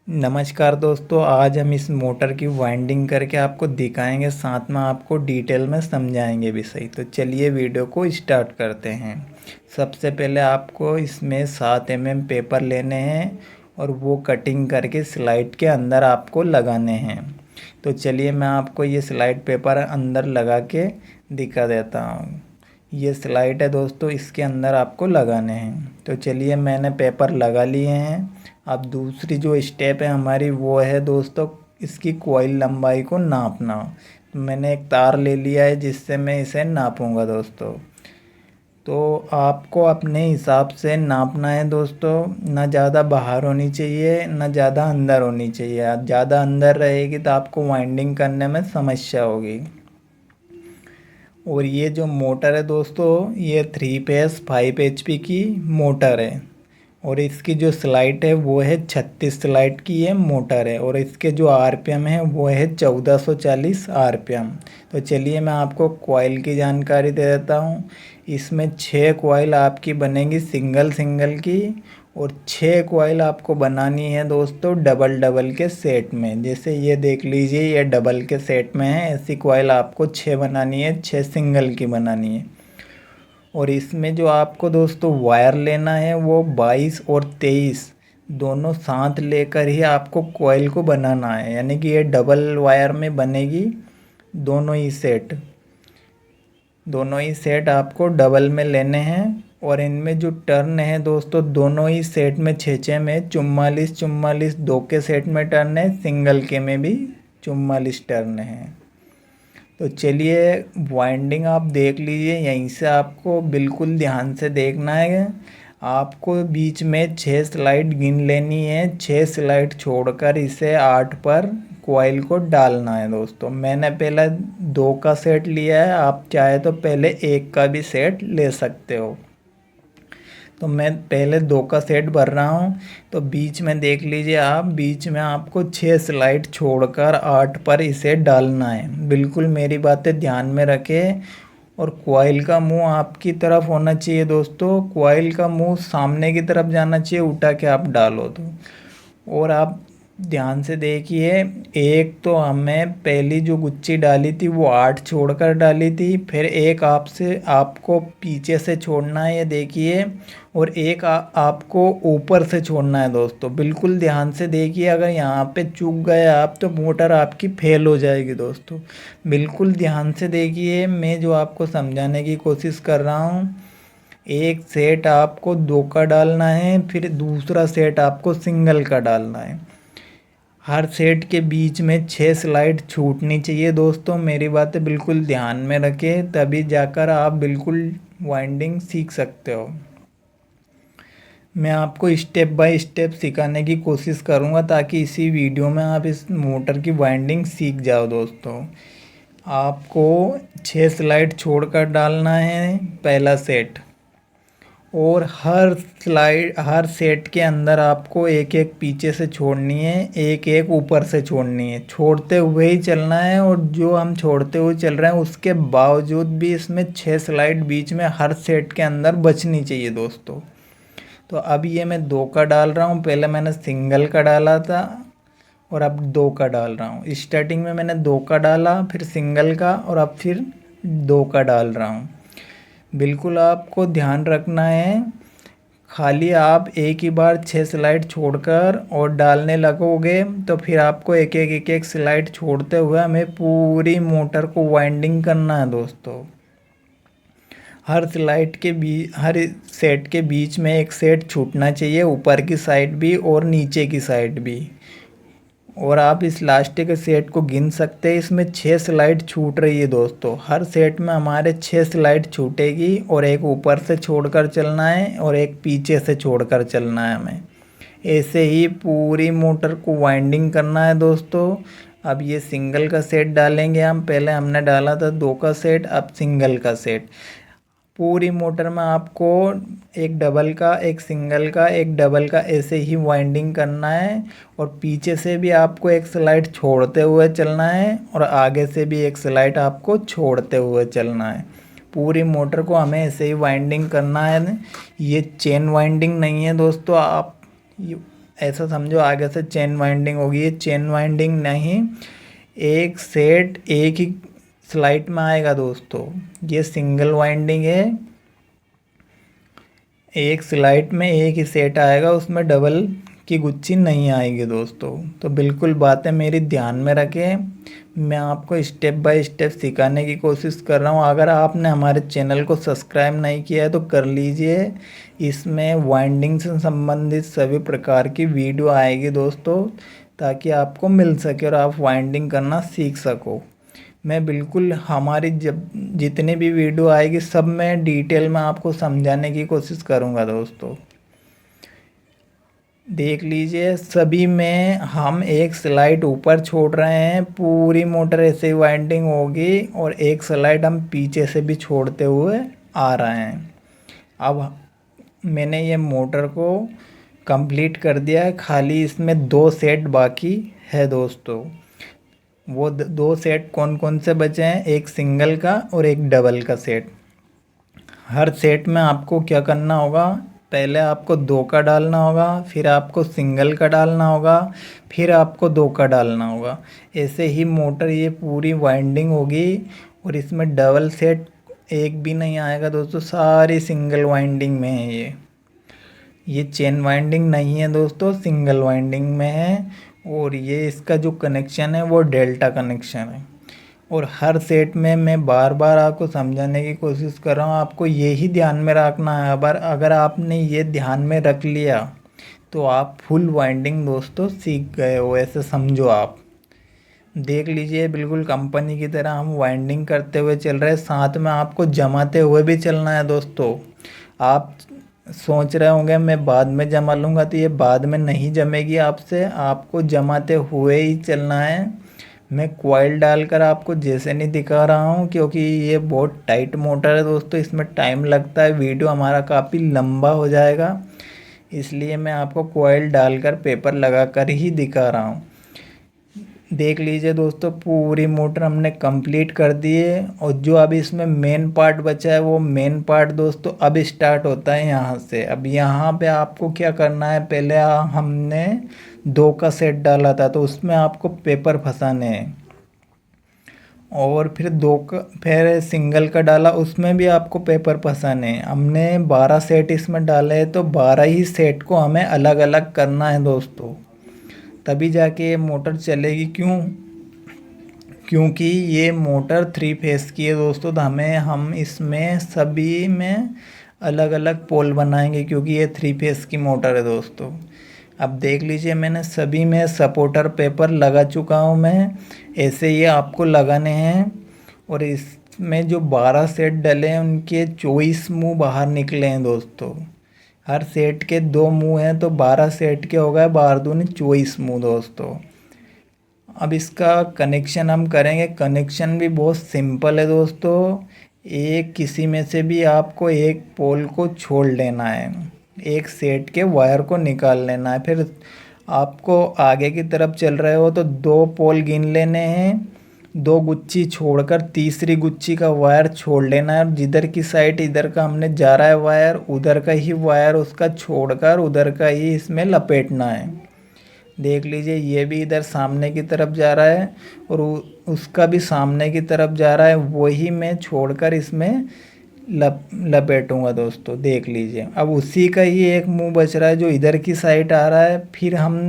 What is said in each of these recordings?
नमस्कार दोस्तों, आज हम इस मोटर की वाइंडिंग करके आपको दिखाएंगे, साथ में आपको डिटेल में समझाएंगे भी सही। तो चलिए वीडियो को स्टार्ट करते हैं। सबसे पहले आपको इसमें 7 mm पेपर लेने हैं और वो कटिंग करके स्लाइड के अंदर आपको लगाने हैं। तो चलिए मैं आपको ये स्लाइड पेपर अंदर लगा के दिखा देता हूँ। ये स्लाइड है दोस्तों, इसके अंदर आपको लगाने हैं। तो चलिए मैंने पेपर लगा लिए हैं। अब दूसरी जो स्टेप है हमारी वो है दोस्तों, इसकी कॉइल लंबाई को नापना। तो मैंने एक तार ले लिया है जिससे मैं इसे नापूंगा दोस्तों। तो आपको अपने हिसाब से नापना है दोस्तों, ना ज़्यादा बाहर होनी चाहिए ना ज़्यादा अंदर होनी चाहिए। ज़्यादा अंदर रहेगी तो आपको वाइंडिंग करने में समस्या होगी। और ये जो मोटर है दोस्तों, ये 3 फेस 5 HP की मोटर है। और इसकी जो स्लाइड है वो है 36 स्लाइड की ये मोटर है। और इसके जो RPM है वो है 1440 RPM। तो चलिए मैं आपको कॉइल की जानकारी दे देता हूँ। इसमें 6 कॉइल आपकी बनेगी सिंगल सिंगल की, और 6 कॉइल आपको बनानी है दोस्तों डबल डबल के सेट में। जैसे ये देख लीजिए, ये डबल के सेट में है, ऐसी कॉइल आपको 6 बनानी है, 6 सिंगल की बनानी है। और इसमें जो आपको दोस्तों वायर लेना है वो 22 और 23 दोनों साथ लेकर ही आपको कॉइल को बनाना है। यानी कि ये डबल वायर में बनेगी दोनों ही सेट आपको डबल में लेने हैं। और इनमें जो टर्न है दोस्तों, दोनों ही सेट में 6 में 44 44 दो के सेट में टर्न है, सिंगल के में भी 44 टर्न है। तो चलिए वाइंडिंग आप देख लीजिए, यहीं से आपको बिल्कुल ध्यान से देखना है। आपको बीच में 6 स्लाइड गिन लेनी है, 6 स्लाइड छोड़कर इसे 8 पर कॉइल को डालना है दोस्तों। मैंने पहले 2 का सेट लिया है, आप चाहे तो पहले 1 का भी सेट ले सकते हो। तो मैं पहले 2 का सेट भर रहा हूँ। तो बीच में देख लीजिए आप, बीच में आपको 6 स्लाइड छोड़कर 8 पर इसे डालना है। बिल्कुल मेरी बातें ध्यान में रखें। और कॉइल का मुंह आपकी तरफ होना चाहिए दोस्तों, कॉइल का मुंह सामने की तरफ जाना चाहिए, उठा के आप डालो तो। और आप ध्यान से देखिए, एक तो हमें पहली जो गुच्ची डाली थी वो 8 छोड़कर डाली थी, फिर एक आपको पीछे से छोड़ना है, ये देखिए। और एक आपको ऊपर से छोड़ना है दोस्तों। बिल्कुल ध्यान से देखिए, अगर यहाँ पे चूक गए आप तो मोटर आपकी फेल हो जाएगी दोस्तों। बिल्कुल ध्यान से देखिए, मैं जो आपको समझाने की कोशिश कर रहा हूँ। एक सेट आपको 2 का डालना है, फिर दूसरा सेट आपको सिंगल का डालना है। हर सेट के बीच में 6 स्लाइड छूटनी चाहिए दोस्तों। मेरी बातें बिल्कुल ध्यान में रखें, तभी जाकर आप बिल्कुल वाइंडिंग सीख सकते हो। मैं आपको स्टेप बाय स्टेप सिखाने की कोशिश करूंगा, ताकि इसी वीडियो में आप इस मोटर की वाइंडिंग सीख जाओ दोस्तों। आपको 6 स्लाइड छोड़कर डालना है पहला सेट। और हर सेट के अंदर आपको एक एक पीछे से छोड़नी है, एक एक ऊपर से छोड़नी है, छोड़ते हुए ही चलना है। और जो हम छोड़ते हुए चल रहे हैं उसके बावजूद भी इसमें 6 स्लाइड बीच में हर सेट के अंदर बचनी चाहिए दोस्तों। तो अब ये मैं 2 का डाल रहा हूँ, पहले मैंने सिंगल का डाला था और अब 2 का डाल रहा हूँ। स्टार्टिंग में मैंने 2 का डाला, फिर सिंगल का, और अब फिर 2 का डाल रहा हूँ। बिल्कुल आपको ध्यान रखना है। खाली आप एक ही बार 6 स्लाइड छोड़कर और डालने लगोगे तो फिर आपको एक एक स्लाइड छोड़ते हुए हमें पूरी मोटर को वाइंडिंग करना है दोस्तों। हर सेट के बीच में एक सेट छूटना चाहिए, ऊपर की साइड भी और नीचे की साइड भी। और आप इस लास्ट के सेट को गिन सकते हैं, इसमें 6 स्लाइड छूट रही है दोस्तों। हर सेट में हमारे 6 स्लाइड छूटेगी, और एक ऊपर से छोड़कर चलना है और एक पीछे से छोड़कर चलना है हमें। ऐसे ही पूरी मोटर को वाइंडिंग करना है दोस्तों। अब ये सिंगल का सेट डालेंगे हम, पहले हमने डाला था 2 का सेट, अब सिंगल का सेट। पूरी मोटर में आपको एक डबल का, एक सिंगल का, एक डबल का, ऐसे ही वाइंडिंग करना है। और पीछे से भी आपको एक स्लाइड छोड़ते हुए चलना है, और आगे से भी एक स्लाइड आपको छोड़ते हुए चलना है। पूरी मोटर को हमें ऐसे ही वाइंडिंग करना है। ये चेन वाइंडिंग नहीं है दोस्तों, आप ऐसा समझो आगे से चेन वाइंडिंग होगी, ये चेन वाइंडिंग नहीं, एक सेट एक ही स्लाइड में आएगा दोस्तों। ये सिंगल वाइंडिंग है, एक स्लाइड में एक ही सेट आएगा, उसमें डबल की गुच्छी नहीं आएगी दोस्तों। तो बिल्कुल बातें मेरी ध्यान में रखें, मैं आपको स्टेप बाय स्टेप सिखाने की कोशिश कर रहा हूँ। अगर आपने हमारे चैनल को सब्सक्राइब नहीं किया है तो कर लीजिए, इसमें वाइंडिंग से संबंधित सभी प्रकार की वीडियो आएगी दोस्तों, ताकि आपको मिल सके और आप वाइंडिंग करना सीख सको। मैं बिल्कुल हमारी जब जितनी भी वीडियो आएगी सब मैं डिटेल में आपको समझाने की कोशिश करूँगा दोस्तों। देख लीजिए, सभी में हम एक स्लाइड ऊपर छोड़ रहे हैं, पूरी मोटर ऐसे ही वाइंडिंग होगी, और एक स्लाइड हम पीछे से भी छोड़ते हुए आ रहे हैं। अब मैंने ये मोटर को कंप्लीट कर दिया है, खाली इसमें 2 सेट बाकी है दोस्तों। वो 2 सेट कौन कौन से बचे हैं, एक सिंगल का और एक डबल का सेट। हर सेट में आपको क्या करना होगा, पहले आपको 2 का डालना होगा, फिर आपको सिंगल का डालना होगा, फिर आपको 2 का डालना होगा। ऐसे ही मोटर ये पूरी वाइंडिंग होगी, और इसमें डबल सेट एक भी नहीं आएगा दोस्तों, सारी सिंगल वाइंडिंग में है। ये चेन वाइंडिंग नहीं है दोस्तों, सिंगल वाइंडिंग में है। और ये इसका जो कनेक्शन है वो डेल्टा कनेक्शन है। और हर सेट में मैं बार बार आपको समझाने की कोशिश कर रहा हूँ, आपको यही ध्यान में रखना है। अगर आपने ये ध्यान में रख लिया तो आप फुल वाइंडिंग दोस्तों सीख गए हो, ऐसे समझो आप। देख लीजिए, बिल्कुल कंपनी की तरह हम वाइंडिंग करते हुए चल रहे हैं, साथ में आपको जमाते हुए भी चलना है दोस्तों। आप सोच रहे होंगे मैं बाद में जमा लूँगा, तो ये बाद में नहीं जमेगी आपसे, आपको जमाते हुए ही चलना है। मैं कॉइल डालकर आपको जैसे नहीं दिखा रहा हूँ, क्योंकि ये बहुत टाइट मोटर है दोस्तों, इसमें टाइम लगता है, वीडियो हमारा काफ़ी लंबा हो जाएगा, इसलिए मैं आपको कॉइल डालकर पेपर लगाकर ही दिखा रहा हूँ। देख लीजिए दोस्तों, पूरी मोटर हमने कंप्लीट कर दी है, और जो अभी इसमें मेन पार्ट बचा है वो मेन पार्ट दोस्तों अब स्टार्ट होता है यहाँ से। अब यहाँ पे आपको क्या करना है, पहले हमने 2 का सेट डाला था तो उसमें आपको पेपर फंसाने हैं, और फिर सिंगल का डाला, उसमें भी आपको पेपर फंसाने हैं। हमने 12 सेट इसमें डाले हैं, तो 12 ही सेट को हमें अलग अलग करना है दोस्तों, तभी जाके ये मोटर चलेगी। क्योंकि ये मोटर 3 फेस की है दोस्तों, तो हम इसमें सभी में अलग अलग पोल बनाएंगे, क्योंकि ये 3 फेस की मोटर है दोस्तों। अब देख लीजिए, मैंने सभी में सपोर्टर पेपर लगा चुका हूँ मैं, ऐसे ये आपको लगाने हैं। और इसमें जो 12 सेट डले हैं उनके 24 मुँह बाहर निकले हैं दोस्तों। हर सेट के 2 मुंह हैं, तो 12 सेट के हो गए, 12 दूनी 24 मुंह दोस्तों। अब इसका कनेक्शन हम करेंगे, कनेक्शन भी बहुत सिंपल है दोस्तों। एक किसी में से भी आपको एक पोल को छोड़ लेना है, एक सेट के वायर को निकाल लेना है। फिर आपको आगे की तरफ चल रहे हो तो 2 पोल गिन लेने हैं, 2 गुच्छी छोड़कर तीसरी गुच्छी का वायर छोड़ लेना है। और जिधर की साइड इधर का हमने जा रहा है वायर, उधर का ही वायर उसका छोड़कर उधर का ही इसमें लपेटना है। देख लीजिए, ये भी इधर सामने की तरफ जा रहा है, और उसका भी सामने की तरफ जा रहा है, वही मैं छोड़कर इसमें लपेटूंगा दोस्तों। देख लीजिए, अब उसी का ही एक मुंह बच रहा है जो इधर की साइड आ रहा है। फिर हम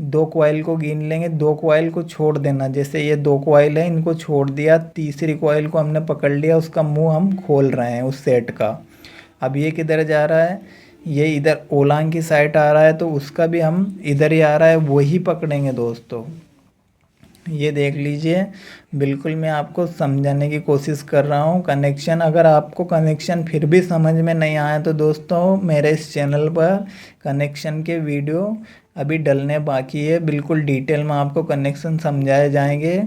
2 कॉइल को गिन लेंगे, 2 कॉइल को छोड़ देना, जैसे ये 2 कॉइल है इनको छोड़ दिया, तीसरी कॉइल को हमने पकड़ लिया, उसका मुंह हम खोल रहे हैं उस सेट का। अब ये किधर जा रहा है, ये इधर ओलांग की साइड आ रहा है, तो उसका भी हम इधर ही आ रहा है, वही पकड़ेंगे दोस्तों। ये देख लीजिए, बिल्कुल मैं आपको समझाने की कोशिश कर रहा हूँ कनेक्शन। अगर आपको कनेक्शन फिर भी समझ में नहीं आया तो दोस्तों मेरे इस चैनल पर कनेक्शन के वीडियो अभी डलने बाकी है, बिल्कुल डिटेल में आपको कनेक्शन समझाए जाएंगे।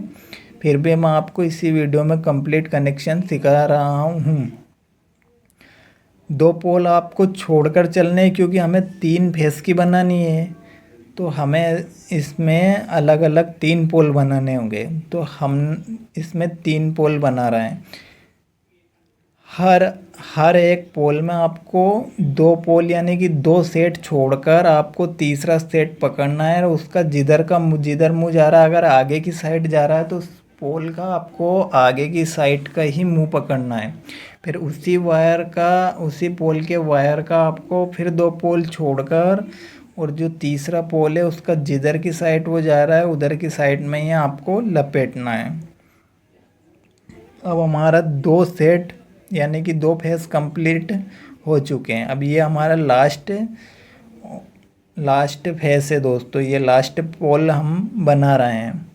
फिर भी मैं आपको इसी वीडियो में कंप्लीट कनेक्शन सिखा रहा हूँ। 2 पोल आपको छोड़कर चलने हैं, क्योंकि हमें 3 फेस की बनानी है, तो हमें इसमें अलग अलग 3 पोल बनाने होंगे। तो हम इसमें 3 पोल बना रहे हैं। हर हर एक पोल में आपको 2 पोल यानी कि 2 सेट छोड़कर आपको तीसरा सेट पकड़ना है, और उसका जिधर मुँह जा रहा है, अगर आगे की साइड जा रहा है तो उस पोल का आपको आगे की साइड का ही मुंह पकड़ना है। फिर उसी पोल के वायर का आपको फिर 2 पोल छोड़कर, और जो तीसरा पोल है उसका जिधर की साइड वो जा रहा है उधर की साइड में ही आपको लपेटना है। अब हमारा 2 सेट यानी कि 2 फेस कंप्लीट हो चुके हैं। अब ये हमारा लास्ट फेस है दोस्तों, ये लास्ट पोल हम बना रहे हैं।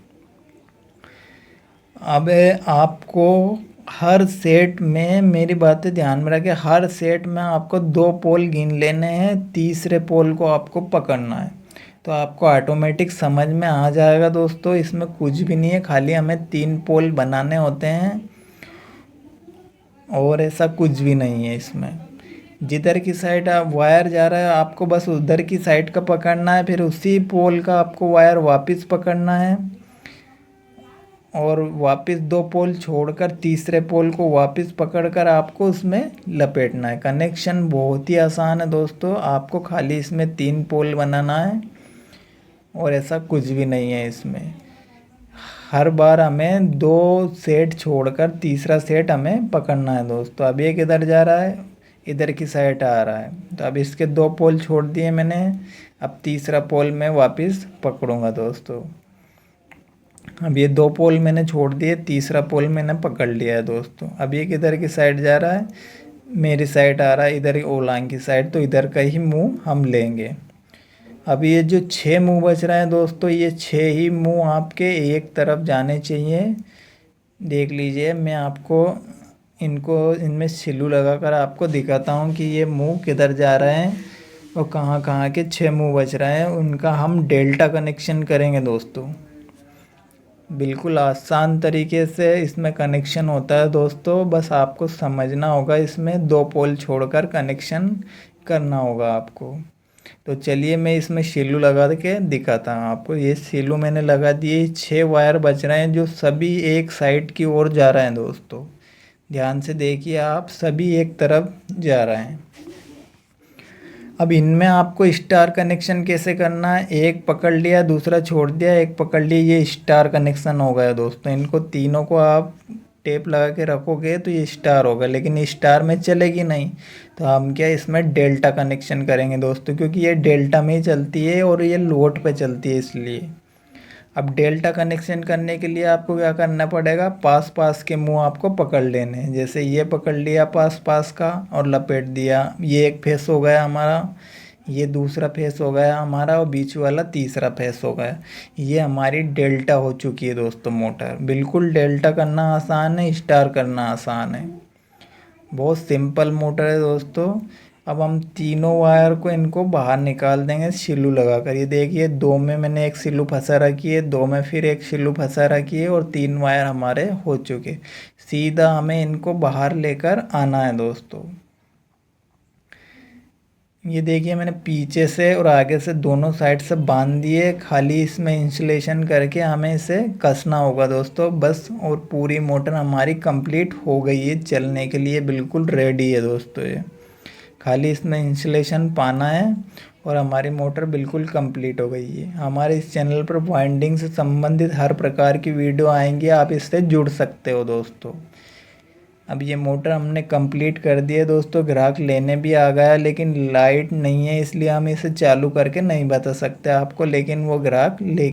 अब आपको हर सेट में मेरी बातें ध्यान में रखें, हर सेट में आपको 2 पोल गिन लेने हैं, तीसरे पोल को आपको पकड़ना है। तो आपको ऑटोमेटिक समझ में आ जाएगा दोस्तों, इसमें कुछ भी नहीं है, खाली हमें 3 पोल बनाने होते हैं और ऐसा कुछ भी नहीं है इसमें। जिधर की साइड आप वायर जा रहा है आपको बस उधर की साइड का पकड़ना है, फिर उसी पोल का आपको वायर वापस पकड़ना है, और वापस 2 पोल छोड़कर तीसरे पोल को वापस पकड़कर आपको उसमें लपेटना है। कनेक्शन बहुत ही आसान है दोस्तों, आपको खाली इसमें 3 पोल बनाना है और ऐसा कुछ भी नहीं है इसमें। हर बार हमें 2 सेट छोड़कर तीसरा सेट हमें पकड़ना है दोस्तों। अब ये किधर जा रहा है, इधर की साइड आ रहा है, तो अब इसके 2 पोल छोड़ दिए मैंने, अब तीसरा पोल मैं वापस पकड़ूंगा दोस्तों। अब ये 2 पोल मैंने छोड़ दिए, तीसरा पोल मैंने पकड़ लिया है दोस्तों। अब ये किधर की साइड जा रहा है, मेरी साइड आ रहा है, इधर ही ओलांग की साइड, तो इधर का ही मुंह हम लेंगे। अब ये जो 6 मुंह बच रहे हैं दोस्तों, ये 6 ही मुंह आपके एक तरफ जाने चाहिए। देख लीजिए, मैं आपको इनमें सिल्लू लगाकर आपको दिखाता हूँ कि ये मुंह किधर जा रहे हैं और कहाँ कहाँ के 6 मुंह बच रहे हैं, उनका हम डेल्टा कनेक्शन करेंगे दोस्तों। बिल्कुल आसान तरीके से इसमें कनेक्शन होता है दोस्तों, बस आपको समझना होगा, इसमें 2 पोल छोड़कर कनेक्शन करना होगा आपको। तो चलिए मैं इसमें सिल्लू लगा के दिखाता हूँ आपको। ये सिल्लू मैंने लगा दिए, 6 वायर बच रहे हैं जो सभी एक साइड की ओर जा रहे हैं दोस्तों। ध्यान से देखिए आप, सभी एक तरफ जा रहे हैं। अब इनमें आपको स्टार कनेक्शन कैसे करना है, एक पकड़ लिया दूसरा छोड़ दिया, एक पकड़ लिया, ये स्टार कनेक्शन हो गया दोस्तों। इनको तीनों को आप टेप लगा के रखोगे तो ये स्टार होगा, लेकिन स्टार में चलेगी नहीं, तो हम क्या इसमें डेल्टा कनेक्शन करेंगे दोस्तों, क्योंकि ये डेल्टा में ही चलती है और ये लोड पे चलती है इसलिए। अब डेल्टा कनेक्शन करने के लिए आपको क्या करना पड़ेगा, पास पास के मुंह आपको पकड़ लेने हैं। जैसे ये पकड़ लिया पास पास का और लपेट दिया, ये एक फेस हो गया हमारा, ये दूसरा फेस हो गया हमारा, और बीच वाला तीसरा फेस हो गया। ये हमारी डेल्टा हो चुकी है दोस्तों मोटर। बिल्कुल डेल्टा करना आसान है, स्टार करना आसान है, बहुत सिंपल मोटर है दोस्तों। अब हम तीनों वायर को इनको बाहर निकाल देंगे सिल्लू लगाकर। ये देखिए, 2 में मैंने एक सिल्लू फंसा रखी है, 2 में फिर एक सिल्लू फंसा रखी है, और 3 वायर हमारे हो चुके। सीधा हमें इनको बाहर लेकर आना है दोस्तों। ये देखिए, मैंने पीछे से और आगे से दोनों साइड से बांध दिए, खाली इसमें इंसुलेशन करके हमें इसे कसना होगा दोस्तों बस, और पूरी मोटर हमारी कंप्लीट हो गई है, चलने के लिए बिल्कुल रेडी है दोस्तों। ये खाली इसमें इंसुलेशन पाना है और हमारी मोटर बिल्कुल कंप्लीट हो गई है। हमारे इस चैनल पर वाइंडिंग से संबंधित हर प्रकार की वीडियो आएंगी, आप इससे जुड़ सकते हो दोस्तों। अब ये मोटर हमने कंप्लीट कर दी है दोस्तों, ग्राहक लेने भी आ गया, लेकिन लाइट नहीं है इसलिए हम इसे चालू करके नहीं बता सकते आपको, लेकिन वो ग्राहक ले